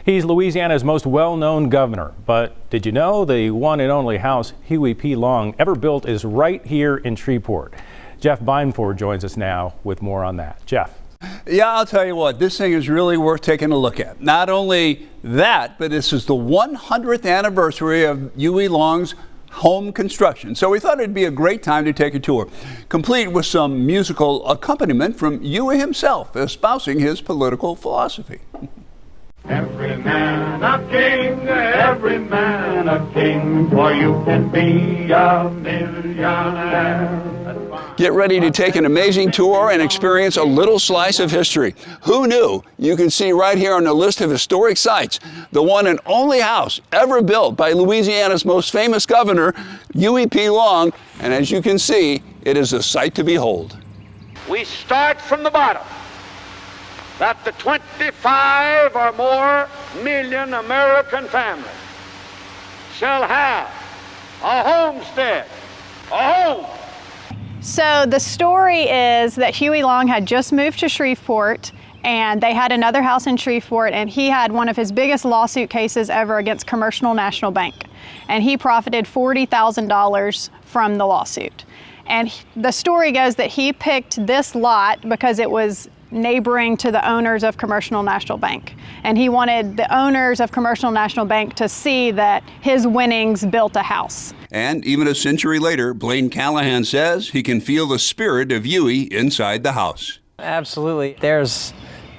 He's Louisiana's most well-known governor, but did you know the one and only house Huey P. Long ever built is right here in Shreveport? Jeff Bindford joins us now with more on that. Jeff. Yeah, I'll tell you what, this thing is really worth taking a look at. Not only that, but this is the 100th anniversary of Huey Long's home construction. So we thought it'd be a great time to take a tour, complete with some musical accompaniment from Huey himself, espousing his political philosophy. Every man a king, for you can be a millionaire. Get ready to take an amazing tour and experience a little slice of history. Who knew? You can see right here on the list of historic sites, the one and only house ever built by Louisiana's most famous governor, Huey P. Long, and as you can see, it is a sight to behold. We start from the bottom, that the 25 or more million American families shall have a homestead, a home. So the story is that Huey Long had just moved to Shreveport, and they had another house in Shreveport, and he had one of his biggest lawsuit cases ever against Commercial National Bank. And he profited $40,000 from the lawsuit. And the story goes that he picked this lot because it was neighboring to the owners of Commercial National Bank. And he wanted the owners of Commercial National Bank to see that his winnings built a house. And even a century later, Blaine Callahan says he can feel the spirit of Huey inside the house. Absolutely. There's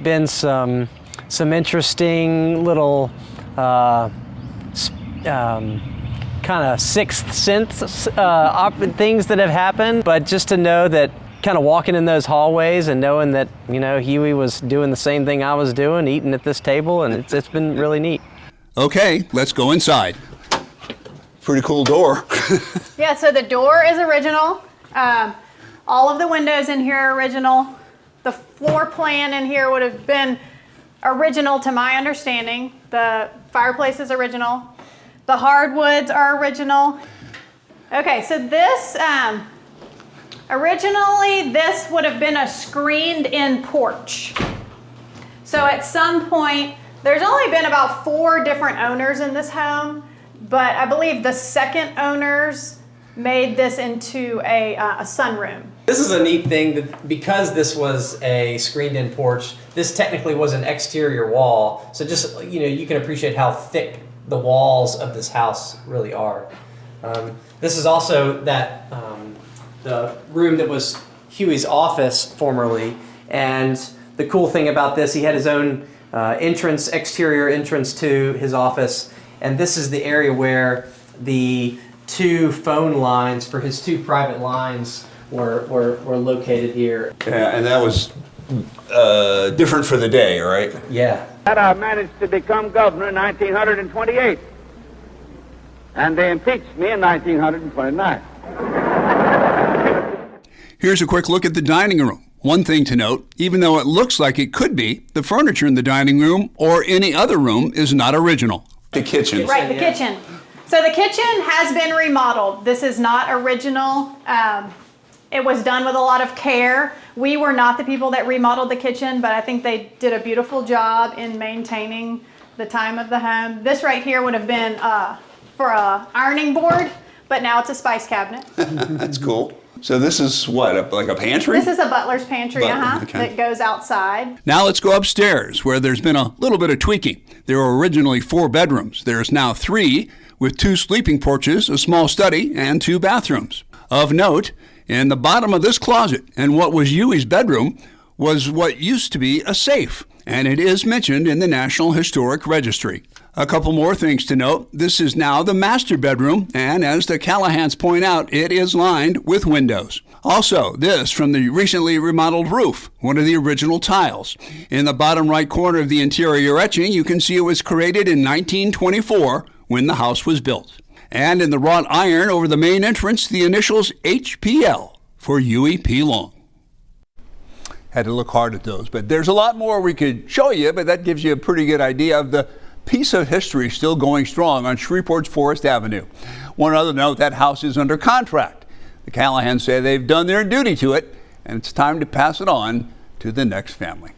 been some interesting little kind of sixth sense things that have happened, but just to know that kind of walking in those hallways and knowing that, you know, Huey was doing the same thing I was doing, eating at this table, and it's been really neat. Okay, let's go inside. Pretty cool door. Yeah, so the door is original. All of the windows in here are original. The floor plan in here would have been original to my understanding. The fireplace is original. The hardwoods are original. Okay, so this, originally this would have been a screened-in porch. So at some point, there's only been about 4 different owners in this home, but I believe the second owners made this into a sunroom. This is a neat thing that because this was a screened-in porch, this technically was an exterior wall. So just, you know, you can appreciate how thick the walls of this house really are. This is also that the room that was Huey's office formerly, and the cool thing about this, he had his own exterior entrance to his office, and this is the area where the 2 phone lines for his 2 private lines were located here. Yeah, and that was different for the day, right? Yeah. I managed to become governor in 1928, and they impeached me in 1929. Here's a quick look at the dining room. One thing to note, even though it looks like it could be, the furniture in the dining room or any other room is not original. The kitchen. Right, the kitchen. So the kitchen has been remodeled. This is not original. It was done with a lot of care. We were not the people that remodeled the kitchen, but I think they did a beautiful job in maintaining the time of the home. This right here would have been for a ironing board, but now it's a spice cabinet. That's cool. So this is what, like a pantry? This is a butler's pantry, Okay. that goes outside. Now let's go upstairs, where there's been a little bit of tweaking. There were originally 4 bedrooms. There's now 3, with 2 sleeping porches, a small study, and 2 bathrooms. Of note, in the bottom of this closet, and what was Huey's bedroom, was what used to be a safe, and it is mentioned in the National Historic Registry. A couple more things to note. This is now the master bedroom, and as the Callahans point out, it is lined with windows. Also, this from the recently remodeled roof, one of the original tiles. In the bottom right corner of the interior etching, you can see it was created in 1924 when the house was built. And in the wrought iron over the main entrance, the initials HPL for Huey P. Long. Had to look hard at those, but there's a lot more we could show you, but that gives you a pretty good idea of the piece of history still going strong on Shreveport's Forest Avenue. One other note, that house is under contract. The Callahans say they've done their duty to it, and it's time to pass it on to the next family.